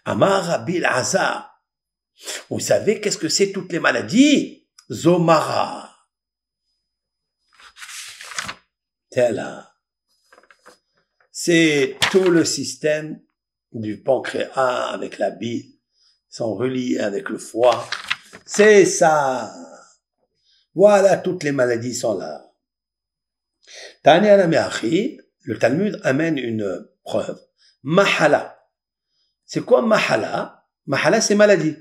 Amar Rabbi Azar. Vous savez qu'est-ce que c'est toutes les maladies? Zomara. C'est là. C'est tout le système du pancréas avec la bile. Ils sont reliés avec le foie. C'est ça. Voilà, toutes les maladies sont là. Tani ala me'achi, le Talmud amène une preuve. Mahala. C'est quoi mahala? Mahala, c'est maladie.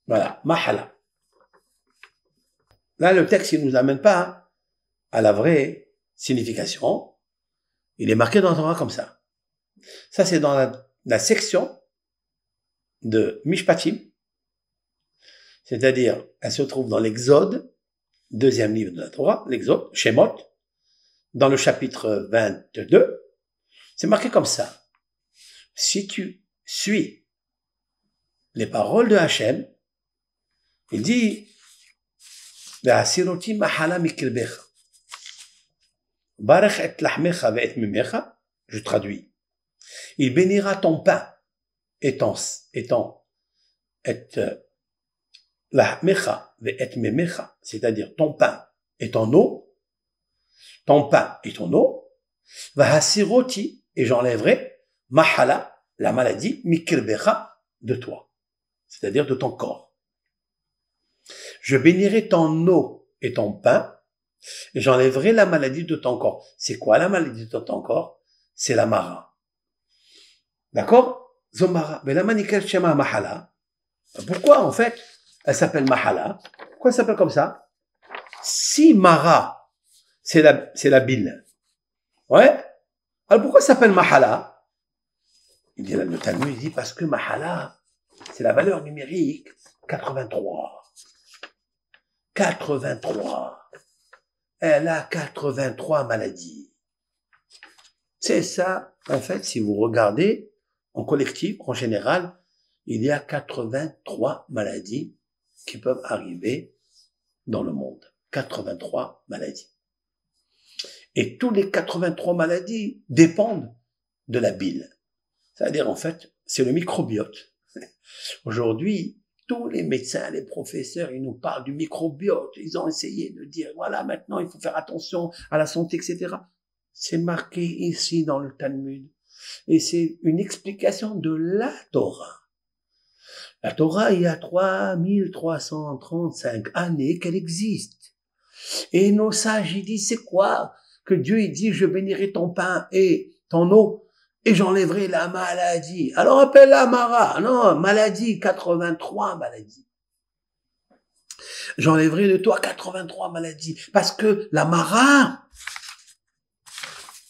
Voilà, mahala. Là, le texte, il nous amène pas à la vraie signification. Il est marqué dans le Torah comme ça. Ça, c'est dans la section de Mishpatim. C'est-à-dire, elle se trouve dans l'Exode, deuxième livre de la Torah, l'Exode, Shemot, dans le chapitre 22. C'est marqué comme ça. Si tu suis les paroles de Hachem, il dit, je traduis. Il bénira ton pain et c'est-à-dire ton pain et ton eau, et j'enlèverai mahala, la maladie, mikirbecha, de toi, c'est-à-dire de ton corps. Je bénirai ton eau et ton pain, et j'enlèverai la maladie de ton corps. C'est quoi la maladie de ton corps? C'est la mara. D'accord? Zomara. Mais la manikel shema mahala. Pourquoi, en fait, elle s'appelle mahala? Pourquoi elle s'appelle comme ça? Si mara, c'est la bile. Ouais? Alors pourquoi ça s'appelle mahala? Il dit, le Talmud, il dit, parce que mahala, c'est la valeur numérique 83. 83. Elle a 83 maladies. C'est ça, en fait, si vous regardez, en collectif, en général, il y a 83 maladies qui peuvent arriver dans le monde. 83 maladies. Et tous les 83 maladies dépendent de la bile. C'est-à-dire, en fait, c'est le microbiote. Aujourd'hui, tous les médecins, les professeurs, ils nous parlent du microbiote. Ils ont essayé de dire, voilà, maintenant, il faut faire attention à la santé, etc. C'est marqué ici dans le Talmud. Et c'est une explication de la Torah. La Torah, il y a 3335 années qu'elle existe. Et nos sages, ils disent, c'est quoi? Que Dieu, il dit, je bénirai ton pain et ton eau, et j'enlèverai la maladie. Alors appelle-la Mara. Non, maladie, 83 maladies. J'enlèverai de toi 83 maladies. Parce que la Mara,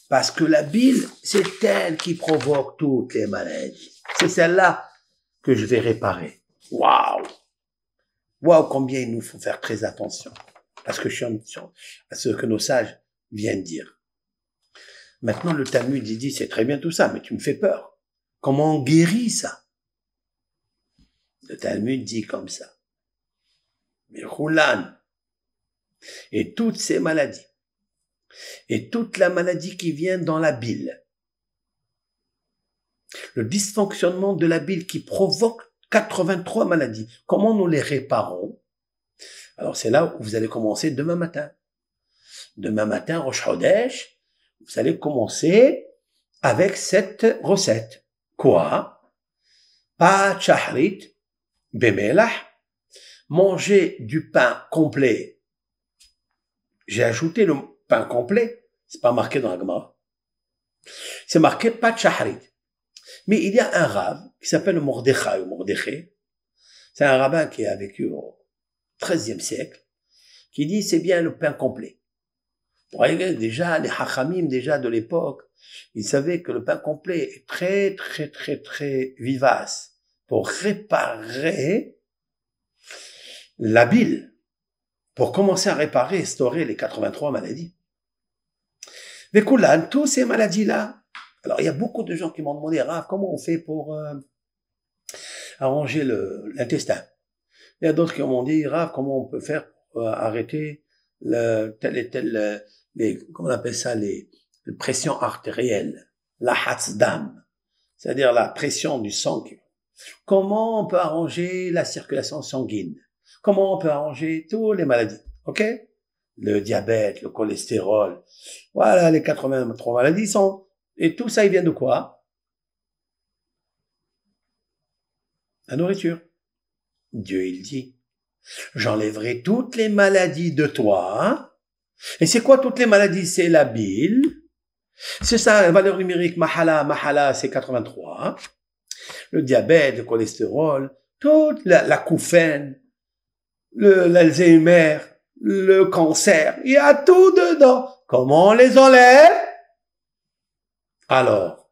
parce que la bile, c'est elle qui provoque toutes les maladies. C'est celle-là que je vais réparer. Waouh! Waouh, combien il nous faut faire très attention. Parce que je suis à ce que nos sages viennent dire. Maintenant, le Talmud, il dit, c'est très bien tout ça, mais tu me fais peur. Comment on guérit ça? Le Talmud dit comme ça. Mais Roulan, et toutes ces maladies, et toute la maladie qui vient dans la bile, le dysfonctionnement de la bile qui provoque 83 maladies, comment nous les réparons? Alors c'est là où vous allez commencer demain matin. Demain matin, Rosh Chodesh, vous allez commencer avec cette recette. Quoi? Pas chahrit, bemelah, manger du pain complet. J'ai ajouté le pain complet, c'est pas marqué dans la Gemara. C'est marqué pas chahrit. Mais il y a un rave qui s'appelle Mordechai ou Mordechai. C'est un rabbin qui a vécu au XIIIe siècle, qui dit c'est bien le pain complet. Vous voyez, déjà, les hachamim, déjà de l'époque, ils savaient que le pain complet est très, très, très, très vivace pour réparer la bile, pour commencer à réparer, restaurer les 83 maladies. Mais Koulan, tous ces maladies-là, alors il y a beaucoup de gens qui m'ont demandé, Rav, comment on fait pour arranger l'intestin? Il y a d'autres qui m'ont dit, Rav, comment on peut faire pour arrêter tel et tel, comment on appelle ça, les pressions artérielles, la hatzdam. c'est-à-dire la pression du sang. Comment on peut arranger la circulation sanguine? Comment on peut arranger toutes les maladies? OK? Le diabète, le cholestérol. Voilà, les 83 maladies sont... Et tout ça, il vient de quoi? La nourriture. Dieu, il dit, j'enlèverai toutes les maladies de toi. Hein? Et c'est quoi toutes les maladies? C'est la bile. C'est ça, la valeur numérique, mahala, c'est 83. Hein? Le diabète, le cholestérol, toute la couffaine, l'Alzheimer, le cancer, il y a tout dedans. Comment on les enlève? Alors,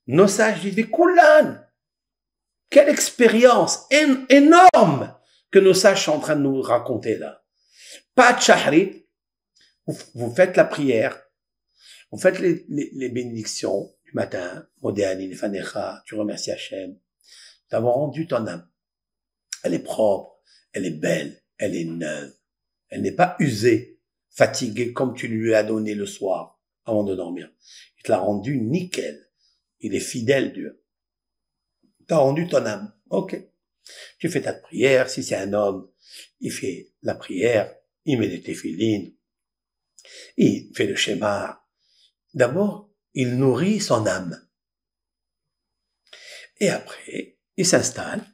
nos sages disent, Koulan, quelle expérience énorme que nos sages sont en train de nous raconter là. Pas de shahrit, vous faites la prière, vous faites les bénédictions du matin, Modéani, Nefanecha, tu remercies Hachem, d'avoir rendu ton âme. Elle est propre, elle est belle, elle est neuve, elle n'est pas usée, fatiguée comme tu lui as donné le soir avant de dormir. Il te l'a rendu nickel. Il est fidèle, Dieu. T'as rendu ton âme. Ok. Tu fais ta prière. Si c'est un homme, il fait la prière. Il met des téphilines. Il fait le schéma. D'abord, il nourrit son âme. Et après, il s'installe.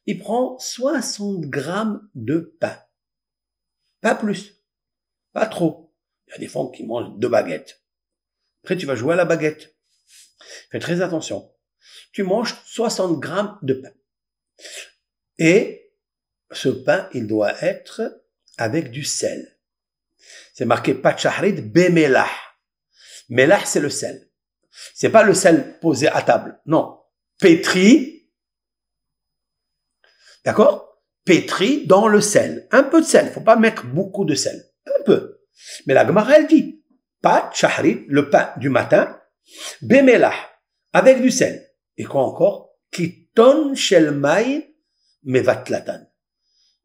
Il prend 60 grammes de pain. Pas plus. Pas trop. Il y a des femmes qui mangent 2 baguettes. Après, tu vas jouer à la baguette. Fais très attention. Tu manges 60 grammes de pain. Et ce pain, il doit être avec du sel. C'est marqué pas de shahrit, bemelah. Melah, c'est le sel. C'est pas le sel posé à table. Non. Pétri. D'accord? Pétri dans le sel. Un peu de sel. Faut pas mettre beaucoup de sel. Un peu. Mais la Gemara, elle dit, pas de shahrit, le pain du matin, bemelah, avec du sel. Et quoi encore? Kiton shel maï mevatlatan.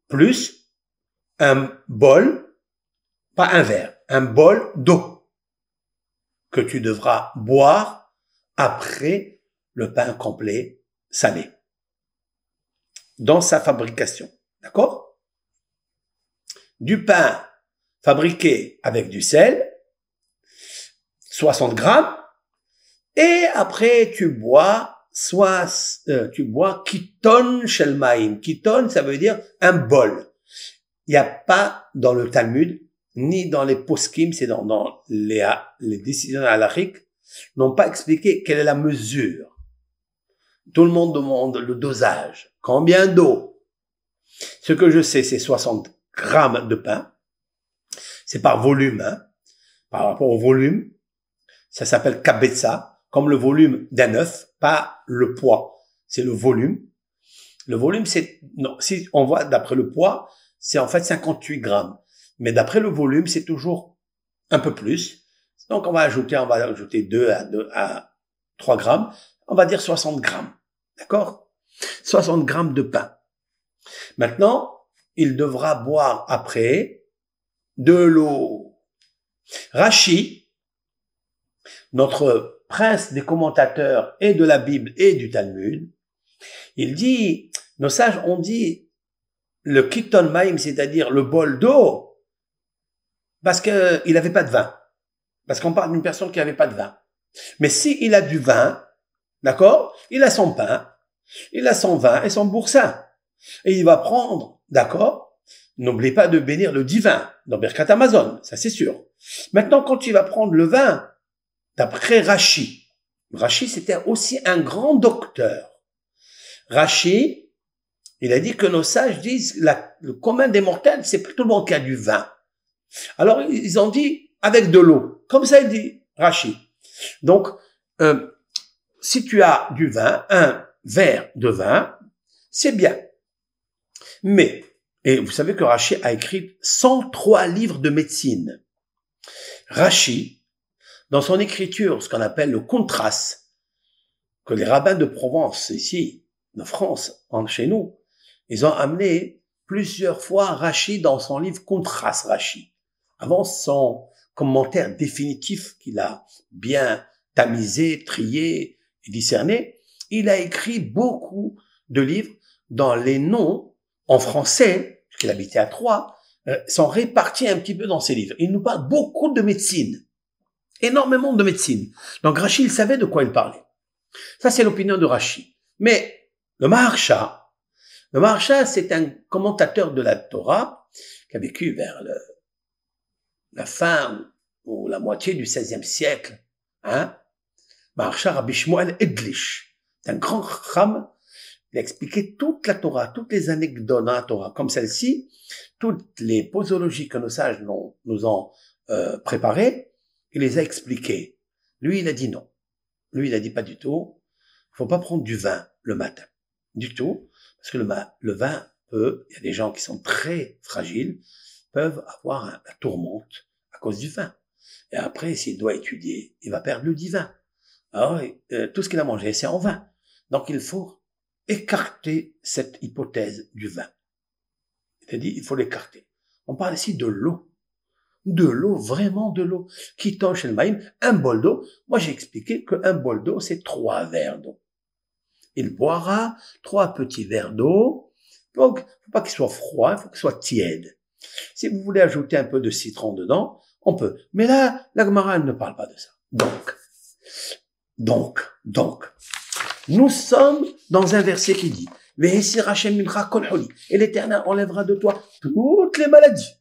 Plus un bol, pas un verre, un bol d'eau que tu devras boire après le pain complet salé. Dans sa fabrication. D'accord? Du pain fabriqué avec du sel, 60 grammes, et après tu bois kiton shel maïm. Kiton, ça veut dire un bol. Il n'y a pas dans le Talmud, ni dans les poskim, c'est dans les décisions halachiques, n'ont pas expliqué quelle est la mesure. Tout le monde demande le dosage. Combien d'eau? Ce que je sais, c'est 60 grammes de pain. C'est par volume, hein. Par rapport au volume. Ça s'appelle kabetza. Comme le volume d'un œuf, pas le poids, c'est le volume. Le volume, non, si on voit d'après le poids, c'est en fait 58 grammes. Mais d'après le volume, c'est toujours un peu plus. Donc, on va ajouter 2 à 3 grammes. On va dire 60 grammes. D'accord? 60 grammes de pain. Maintenant, il devra boire après de l'eau. Rachi, notre prince des commentateurs et de la Bible et du Talmud, il dit, nos sages ont dit, le kiton maïm, c'est-à-dire le bol d'eau, parce qu'il n'avait pas de vin. Parce qu'on parle d'une personne qui n'avait pas de vin. Mais si il a du vin, d'accord, il a son pain, il a son vin et son boursin. Et il va prendre, d'accord, n'oublie pas de bénir le divin dans Birkat Amazon, ça c'est sûr. Maintenant, quand il va prendre le vin, d'après Rashi. Rashi, c'était aussi un grand docteur. Rashi, il a dit que nos sages disent le commun des mortels, c'est plutôt le monde qui a du vin. Alors, ils ont dit avec de l'eau. Comme ça, il dit Rashi. Donc, si tu as du vin, un verre de vin, c'est bien. Mais, et vous savez que Rashi a écrit 103 livres de médecine. Rashi, dans son écriture, ce qu'on appelle le contraste, que les rabbins de Provence, ici, de France, chez nous, ils ont amené plusieurs fois Rashi dans son livre Contraste Rashi. Avant son commentaire définitif qu'il a bien tamisé, trié et discerné, il a écrit beaucoup de livres dont les noms, en français, puisqu'il habitait à Troyes, sont répartis un petit peu dans ses livres. Il nous parle beaucoup de médecine. Énormément de médecine. Donc Rashi, il savait de quoi il parlait. Ça, c'est l'opinion de Rashi. Mais le Maharsha, c'est un commentateur de la Torah qui a vécu vers la fin ou la moitié du XVIe siècle. Maharsha Rabbi Shmuel Edlish, un grand chacham. Il a expliqué toute la Torah, toutes les anecdotes dans la Torah, comme celle-ci, toutes les posologies que nos sages nous ont préparées, il les a expliquées. Lui, il a dit non. Lui, il a dit pas du tout. Il faut pas prendre du vin le matin. Du tout. Parce que le vin il y a des gens qui sont très fragiles, peuvent avoir la tourmente à cause du vin. Et après, s'il doit étudier, il va perdre le divin. Alors, tout ce qu'il a mangé, c'est en vin. Donc, il faut écarter cette hypothèse du vin. C'est-à-dire, il faut l'écarter. On parle ici de l'eau. De l'eau, vraiment de l'eau. Qui touche le maïm, un bol d'eau. Moi, j'ai expliqué qu'un bol d'eau, c'est 3 verres d'eau. Il boira 3 petits verres d'eau. Donc, il ne faut pas qu'il soit froid, il faut qu'il soit tiède. Si vous voulez ajouter un peu de citron dedans, on peut. Mais là, la Gemara ne parle pas de ça. Donc, nous sommes dans un verset qui dit et l'Éternel enlèvera de toi toutes les maladies.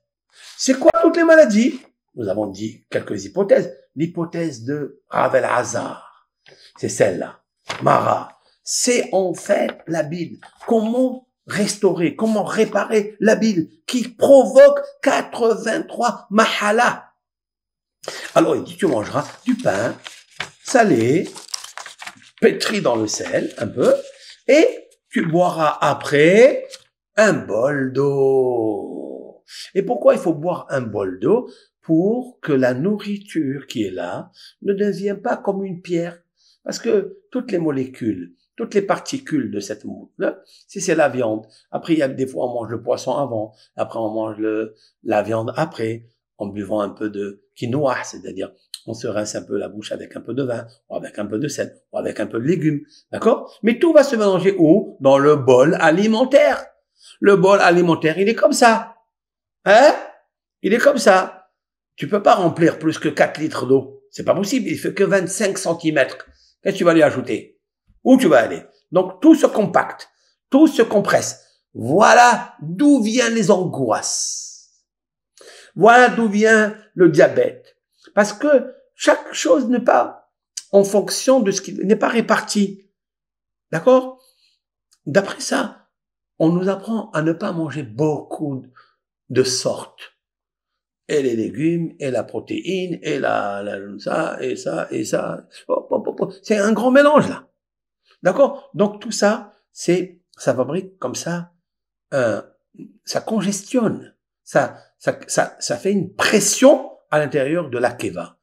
C'est quoi toutes les maladies? Nous avons dit quelques hypothèses. L'hypothèse de Rav el-Hazar, c'est celle-là. Mara, c'est en fait la bile. Comment restaurer, comment réparer la bile qui provoque 83 mahala. Alors il dit, tu mangeras du pain salé, pétri dans le sel un peu, et tu boiras après un bol d'eau. Et pourquoi il faut boire un bol d'eau? Pour que la nourriture qui est là ne devienne pas comme une pierre. Parce que toutes les molécules, toutes les particules de cette moule-là, si c'est la viande, après il y a des fois on mange le poisson avant, après on mange la viande après, en buvant un peu de quinoa, c'est-à-dire on se rince un peu la bouche avec un peu de vin, ou avec un peu de sel, ou avec un peu de légumes, d'accord? Mais tout va se mélanger où? Dans le bol alimentaire. Le bol alimentaire, il est comme ça. Il est comme ça. Tu peux pas remplir plus que 4 litres d'eau. C'est pas possible, il fait que 25 centimètres. Qu'est-ce que tu vas lui ajouter? Où tu vas aller? Donc tout se compacte, tout se compresse. Voilà d'où viennent les angoisses. Voilà d'où vient le diabète. Parce que chaque chose n'est pas en fonction de ce qui n'est pas réparti. D'accord? D'après ça, on nous apprend à ne pas manger beaucoup de sortes. Et les légumes, et la protéine, et ça, et ça, et ça. C'est un grand mélange, là. D'accord? Donc, tout ça, ça fabrique comme ça, ça congestionne. Ça fait une pression à l'intérieur de la keva.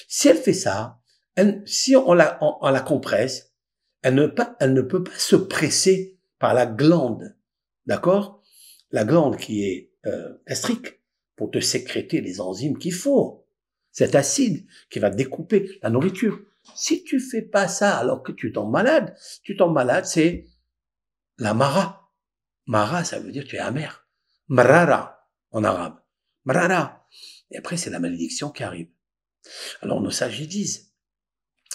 Si elle fait ça, si on la compresse, elle ne peut pas se presser par la glande. D'accord? La glande qui est gastrique, pour te sécréter les enzymes qu'il faut. Cet acide qui va découper la nourriture. Si tu fais pas ça alors que tu tombes malade, c'est la mara. Mara, ça veut dire tu es amer. Marara, en arabe. Marara. Et après, c'est la malédiction qui arrive. Alors, nos sages, ils disent,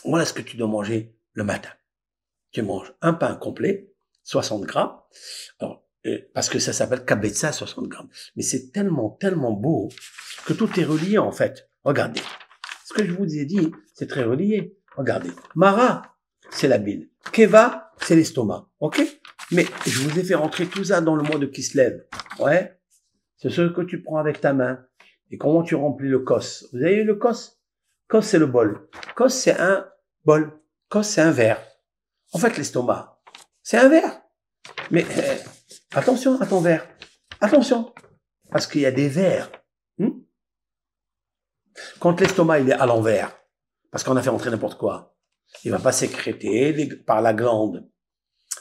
voilà ce que tu dois manger le matin. Tu manges un pain complet, 60 grammes. Alors, parce que ça s'appelle kabetza 60 grammes. Mais c'est tellement beau que tout est relié en fait. Regardez. Ce que je vous ai dit, c'est très relié. Regardez. Mara, c'est la bile. Keva, c'est l'estomac. Ok? Mais je vous ai fait rentrer tout ça dans le mois de Kislev. Ouais? C'est ce que tu prends avec ta main. Et comment tu remplis le kos? Vous avez eu le kos? Kos, c'est le bol. Kos, c'est un bol. Kos, c'est un verre. En fait, l'estomac, c'est un verre. Mais attention à ton verre. Attention. Parce qu'il y a des verres. Quand l'estomac il est à l'envers, parce qu'on a fait rentrer n'importe quoi, il va pas sécréter par la glande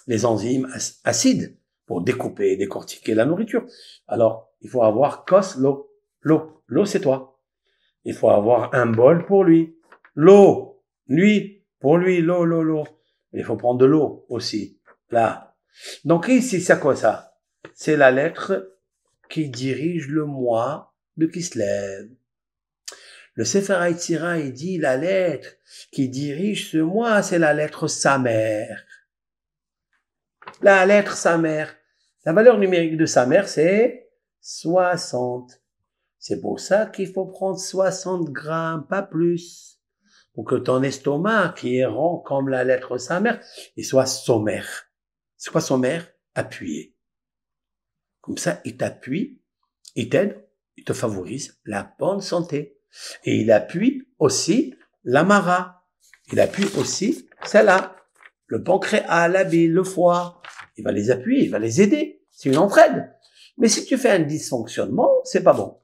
les enzymes acides pour découper, décortiquer la nourriture. Alors, il faut avoir kos, l'eau. L'eau, c'est toi. Il faut avoir un bol pour lui. L'eau. Lui, pour lui, l'eau. Il faut prendre de l'eau aussi. Là. Donc ici, c'est quoi ça? C'est la lettre qui dirige le mois de Kislev. Le Sefer Haïtira, il dit la lettre qui dirige ce mois, c'est la lettre Samer. La lettre Samer. La valeur numérique de Samer, c'est 60. C'est pour ça qu'il faut prendre 60 grammes, pas plus. Pour que ton estomac, qui est rond comme la lettre Samer, il soit sommaire. C'est quoi sommaire? Appuyé. Comme ça, il t'appuie, il t'aide, il te favorise la bonne santé. Et il appuie aussi l'amara. Il appuie aussi celle-là. Le pancréas, la bile, le foie. Il va les appuyer, il va les aider. C'est une entraide. Mais si tu fais un dysfonctionnement, c'est pas bon.